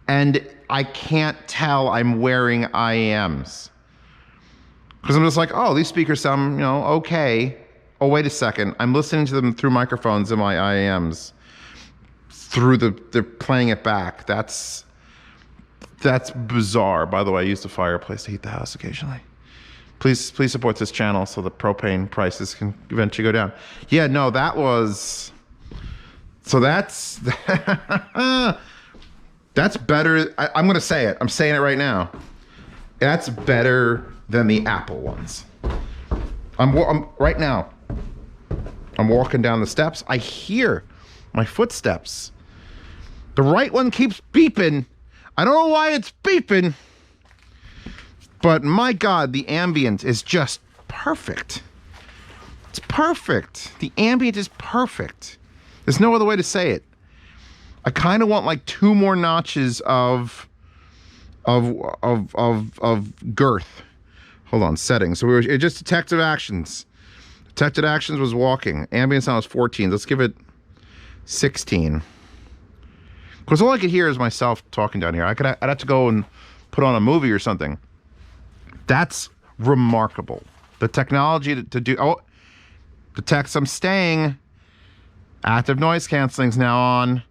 And I can't tell I'm wearing IEMs. Because I'm just like, oh, these speakers sound, okay. Oh, wait a second. I'm listening to them through microphones in my IEMs. They're playing it back. That's bizarre. By the way, I use the fireplace to heat the house occasionally. Please support this channel so the propane prices can eventually go down. Yeah, no, that's that's better. I'm gonna say it. I'm saying it right now. That's better than the Apple ones. I'm right now. I'm walking down the steps. I hear my footsteps. The right one keeps beeping. I don't know why it's beeping, but my God, the ambient is just perfect. It's perfect. The ambient is perfect. There's no other way to say it. I kind of want like 2 more notches of girth. Hold on, settings. So it just detective actions. Detected actions was walking. Ambient sound was 14. Let's give it 16. Because all I could hear is myself talking down here. I'd have to go and put on a movie or something. That's remarkable. The technology to do... Oh, detects I'm staying. Active noise canceling's now on.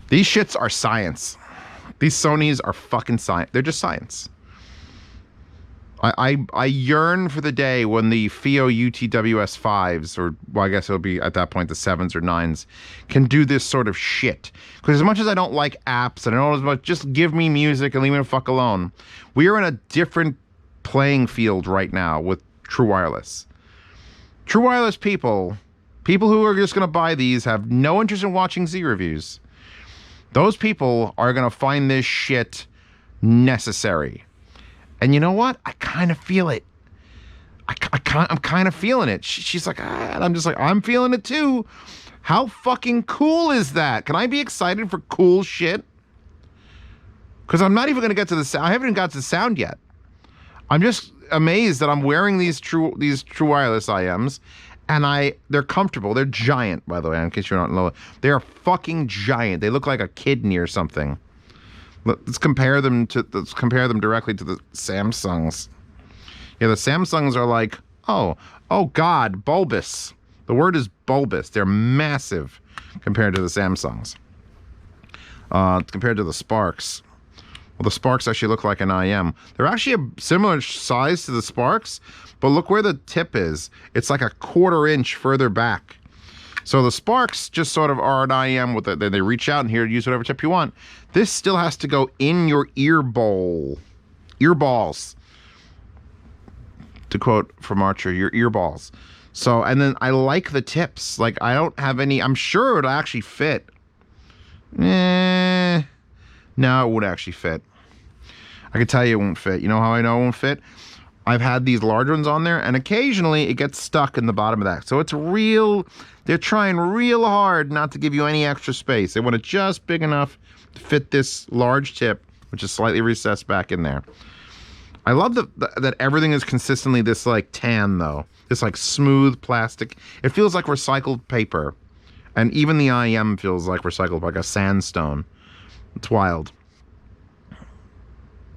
These shits are science. These Sonys are fucking science. They're just science. I yearn for the day when the FIO UTWS 5s, or well, I guess it'll be at that point the 7s or 9s, can do this sort of shit. Because as much as I don't like apps and I don't as much, just give me music and leave me the fuck alone. We are in a different playing field right now with True Wireless. True Wireless people who are just going to buy these have no interest in watching Z reviews. Those people are going to find this shit necessary. And you know what? I kind of feel it. I'm kind of feeling it. She's like, and I'm just like, I'm feeling it too. How fucking cool is that? Can I be excited for cool shit? Because I'm not even going to get to the sound. I haven't even got to the sound yet. I'm just amazed that I'm wearing these true wireless IMs, and they're comfortable. They're giant, by the way, in case you're not know. They are fucking giant. They look like a kidney or something. Let's compare them directly to the Samsungs. Yeah, the Samsungs are like, oh God, bulbous. The word is bulbous. They're massive compared to the Samsungs. Compared to the Sparks. Well, the Sparks actually look like an IM. They're actually a similar size to the Sparks, but look where the tip is. It's like a 1/4 inch further back. So the Sparks just sort of are an IM with it. They reach out and here, use whatever tip you want. This still has to go in your earballs. To quote from Archer, your earballs. So, and then I like the tips. Like, I don't have any, I'm sure it'll actually fit. No, it won't actually fit. I can tell you it won't fit. You know how I know it won't fit? I've had these large ones on there, and occasionally it gets stuck in the bottom of that. So it's real, they're trying real hard not to give you any extra space. They want it just big enough to fit this large tip, which is slightly recessed back in there. I love that everything is consistently this like tan though. This like smooth plastic. It feels like recycled paper. And even the IM feels like recycled, like a sandstone. It's wild.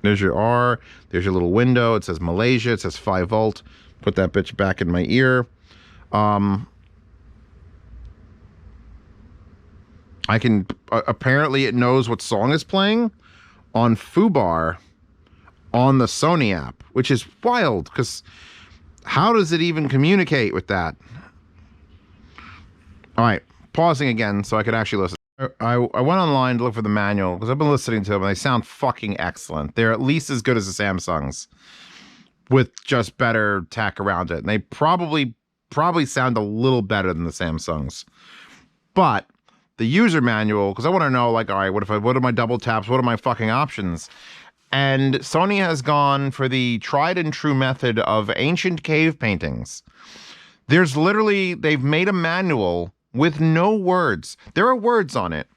There's your R. There's your little window. It says Malaysia. It says 5 volt. Put that bitch back in my ear. I can... apparently it knows what song is playing on FooBar on the Sony app, which is wild, because how does it even communicate with that? All right. Pausing again so I could actually listen. I went online to look for the manual because I've been listening to them and they sound fucking excellent. They're at least as good as the Samsungs with just better tech around it. And they probably sound a little better than the Samsungs. But the user manual, because I want to know, like, all right, what are my double taps? What are my fucking options? And Sony has gone for the tried and true method of ancient cave paintings. There's literally, they've made a manual with no words. There are words on it,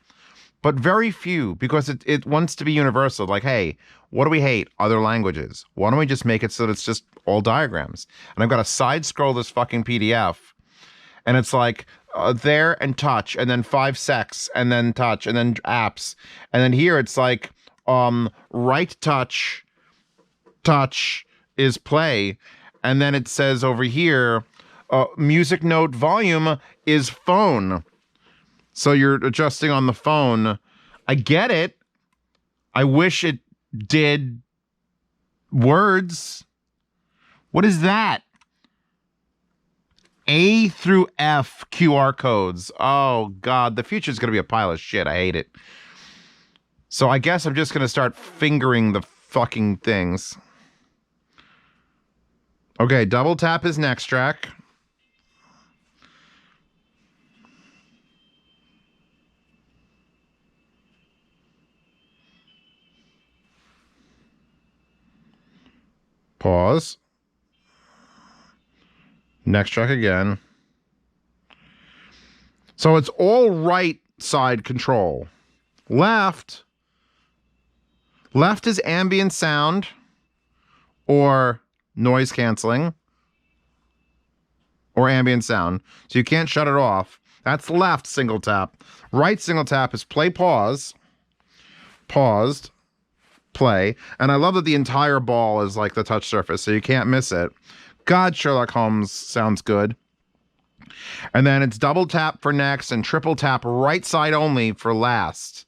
but very few, because it wants to be universal. Like, hey, what do we hate? Other languages. Why don't we just make it so that it's just all diagrams? And I've got to side scroll this fucking PDF, and it's like there and touch, and then 5 secs, and then touch, and then apps, and then here it's like right touch is play, and then it says over here music note volume is phone. So you're adjusting on the phone. I get it. I wish it did words. What is that? A through F QR codes. Oh, God. The future is going to be a pile of shit. I hate it. So I guess I'm just going to start fingering the fucking things. Okay, double tap is next track. Pause. Next track again. So it's all right side control. Left is ambient sound or noise canceling or ambient sound. So you can't shut it off. That's left single tap. Right single tap is play, pause, paused, play. And I love that the entire ball is like the touch surface, so you can't miss it. God, Sherlock Holmes sounds good. And then it's double tap for next and triple tap right side only for last.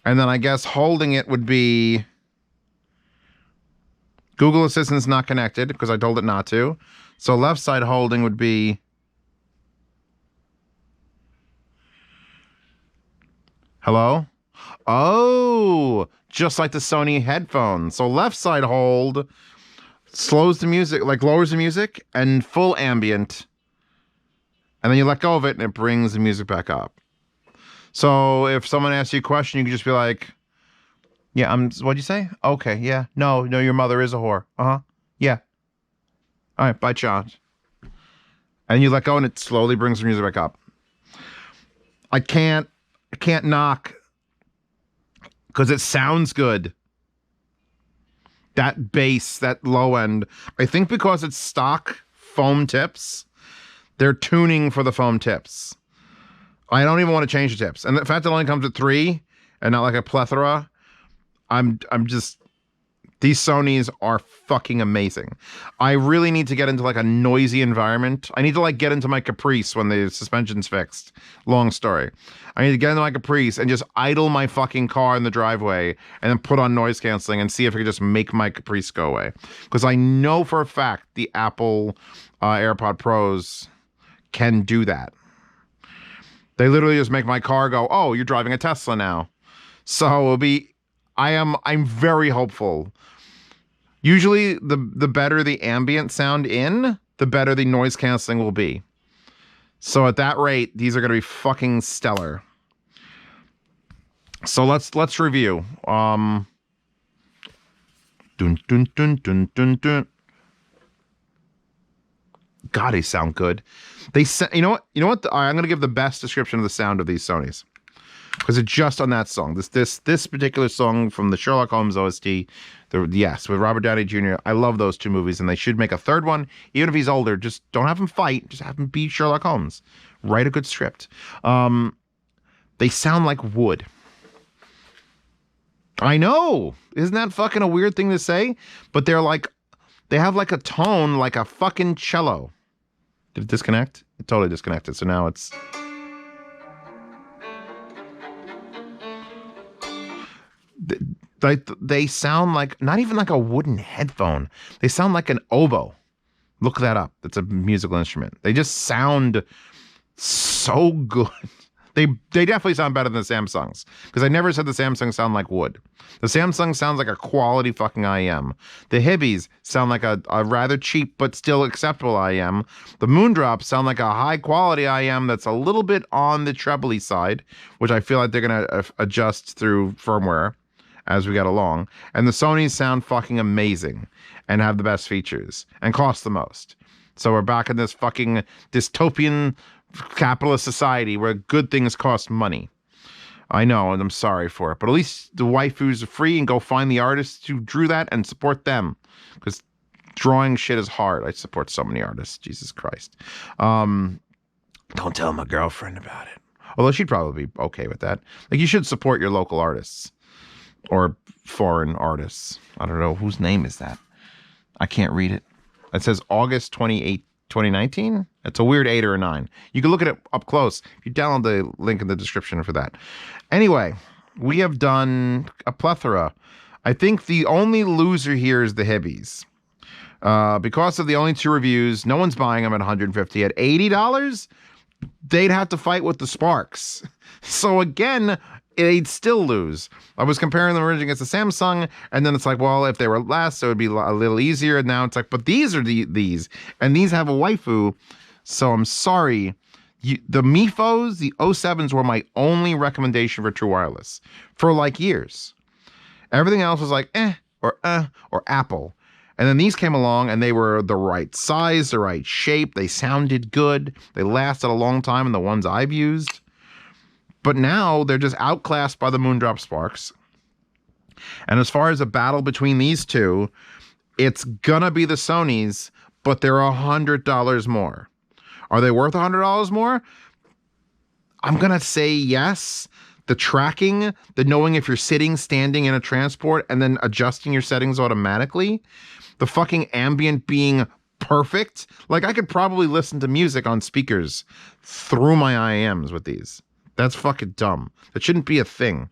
And then I guess holding it would be Google Assistant's not connected because I told it not to. So left side holding would be hello? Oh, just like the Sony headphones. So left side hold slows the music, like lowers the music, and full ambient. And then you let go of it and it brings the music back up. So if someone asks you a question, you can just be like, yeah, what'd you say? Okay, yeah. No, your mother is a whore. Uh-huh. Yeah. All right, bye, chance. And you let go and it slowly brings the music back up. I can't knock because it sounds good. That bass, that low end. I think because it's stock foam tips, they're tuning for the foam tips. I don't even want to change the tips. And the fact that it only comes with 3 and not like a plethora, I'm just, these Sonys are fucking amazing. I really need to get into like a noisy environment. I need to like get into my Caprice when the suspension's fixed. Long story. I need to get into my Caprice and just idle my fucking car in the driveway and then put on noise canceling and see if I can just make my Caprice go away. Because I know for a fact the Apple AirPod Pros can do that. They literally just make my car go, oh, you're driving a Tesla now. So it'll be, I'm very hopeful. Usually the better the ambient sound in, the better the noise canceling will be. So at that rate, these are going to be fucking stellar. So let's review. Dun dun dun dun dun dun. God, they sound good. You know what? I'm going to give the best description of the sound of these Sonys. Because it's just on that song. This particular song from the Sherlock Holmes OST, with Robert Downey Jr. I love those 2 movies, and they should make a 3rd one. Even if he's older, just don't have him fight. Just have him be Sherlock Holmes. Write a good script. They sound like wood. I know. Isn't that fucking a weird thing to say? But they have like a tone like a fucking cello. Did it disconnect? It totally disconnected. So now it's... They sound like, not even like a wooden headphone. They sound like an oboe. Look that up. It's a musical instrument. They just sound so good. They definitely sound better than the Samsungs. Because I never said the Samsungs sound like wood. The Samsung sounds like a quality fucking IM. The Hibys sound like a rather cheap but still acceptable IM. The Moondrops sound like a high quality IM that's a little bit on the trebly side, which I feel like they're going to adjust through firmware as we get along. And the Sonys sound fucking amazing and have the best features and cost the most. So we're back in this fucking dystopian capitalist society where good things cost money. I know, and I'm sorry for it. But at least the waifus are free, and go find the artists who drew that and support them. Because drawing shit is hard. I support so many artists. Jesus Christ. Don't tell my girlfriend about it. Although she'd probably be okay with that. Like, you should support your local artists. Or foreign artists. I don't know. Whose name is that? I can't read it. It says August 28th, 2019. It's a weird 8 or a 9. You can look at it up close. If you download the link in the description for that. Anyway, we have done a plethora. I think the only loser here is the Hibbies. Because of the only 2 reviews, no one's buying them at $150. At $80, they'd have to fight with the Sparks. So again, they'd still lose. I was comparing them originally against the Samsung, and then it's like, well, if they were less, it would be a little easier. And now it's like, but these are these, and these have a waifu. So I'm sorry. The MIFOs, the 07s were my only recommendation for true wireless for like years. Everything else was like, or Apple. And then these came along and they were the right size, the right shape. They sounded good. They lasted a long time in the ones I've used. But now they're just outclassed by the Moondrop Sparks. And as far as a battle between these two, it's gonna be the Sonys, but they're $100 more. Are they worth $100 more? I'm gonna say yes. The tracking, the knowing if you're sitting, standing in a transport, and then adjusting your settings automatically. The fucking ambient being perfect. Like, I could probably listen to music on speakers through my IAMs with these. That's fucking dumb. That shouldn't be a thing.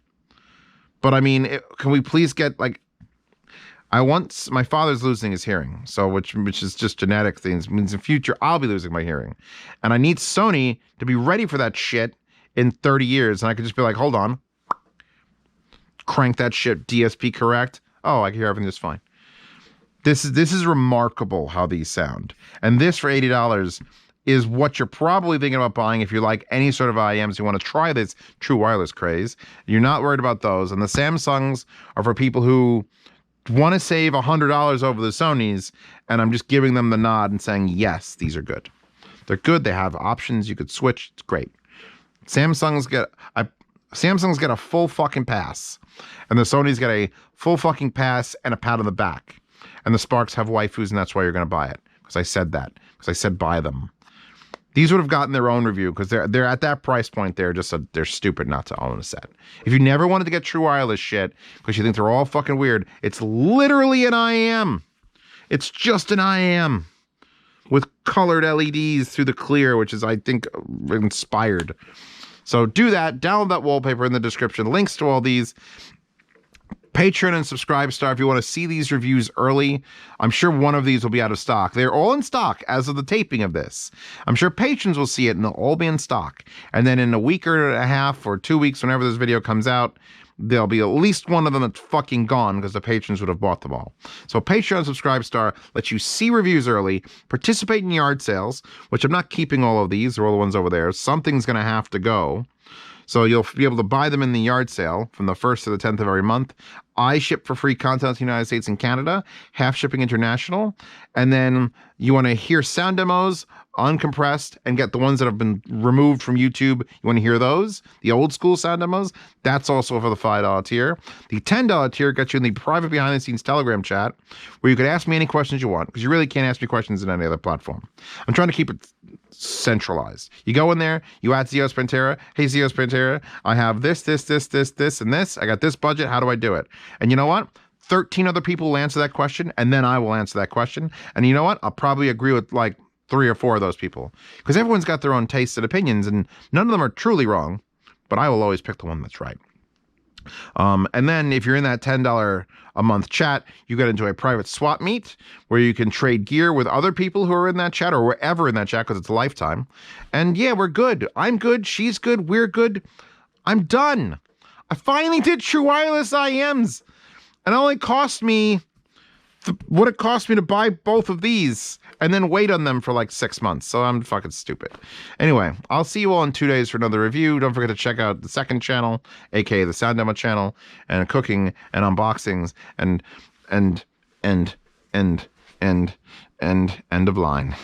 But I mean, can we please get, like, my father's losing his hearing, so which is just genetic things. It means in future I'll be losing my hearing. And I need Sony to be ready for that shit in 30 years. And I could just be like, hold on. Crank that shit, DSP correct. Oh, I can hear everything just fine. This is remarkable how these sound. And this for $80 is what you're probably thinking about buying if you like any sort of IEMs. You want to try this true wireless craze. You're not worried about those. And the Samsungs are for people who want to save $100 over the Sonys. And I'm just giving them the nod and saying, yes, these are good. They're good. They have options. You could switch. It's great. Samsung's got a full fucking pass. And the Sony's got a full fucking pass and a pat on the back. And the Sparks have waifus, and that's why you're going to buy it. Because I said that. Because I said buy them. These would have gotten their own review because they're at that price point. They're stupid not to own a set. If you never wanted to get true wireless shit because you think they're all fucking weird, it's literally an IAM. It's just an IAM with colored LEDs through the clear, which is, I think, inspired. So do that. Download that wallpaper in the description. Links to all these. Patreon and Subscribe Star if you want to see these reviews early. I'm sure one of these will be out of stock. They're all in stock as of the taping of this. I'm sure patrons will see it and they'll all be in stock. And then in a week or a half or 2 weeks, whenever this video comes out, there'll be at least one of them that's fucking gone because the patrons would have bought them all. So Patreon Subscribe Star lets you see reviews early, participate in yard sales, which I'm not keeping all of these. They're all the ones over there. Something's going to have to go. So you'll be able to buy them in the yard sale from the 1st to the 10th of every month. I ship for free content to the United States and Canada, half shipping international. And then you want to hear sound demos, uncompressed, and get the ones that have been removed from YouTube. You want to hear those, the old school sound demos. That's also for the $5 tier. The $10 tier gets you in the private behind the scenes Telegram chat where you can ask me any questions you want because you really can't ask me questions in any other platform. I'm trying to keep it centralized. You go in there, you add Zeospantera. Hey, Zeospantera, I have this, and this. I got this budget. How do I do it? And you know what? 13 other people will answer that question, and then I will answer that question. And you know what? I'll probably agree with like 3 or 4 of those people because everyone's got their own tastes and opinions, and none of them are truly wrong, but I will always pick the one that's right. And then if you're in that $10 a month chat, you get into a private swap meet where you can trade gear with other people who are in that chat or wherever in that chat because it's a lifetime. And yeah, we're good. I'm good. She's good. We're good. I'm done. I finally did true wireless IEMs. And it only cost me what it cost me to buy both of these and then wait on them for like 6 months. So I'm fucking stupid. Anyway, I'll see you all in 2 days for another review. Don't forget to check out the second channel, aka the sound demo channel, and cooking and unboxings and end of line.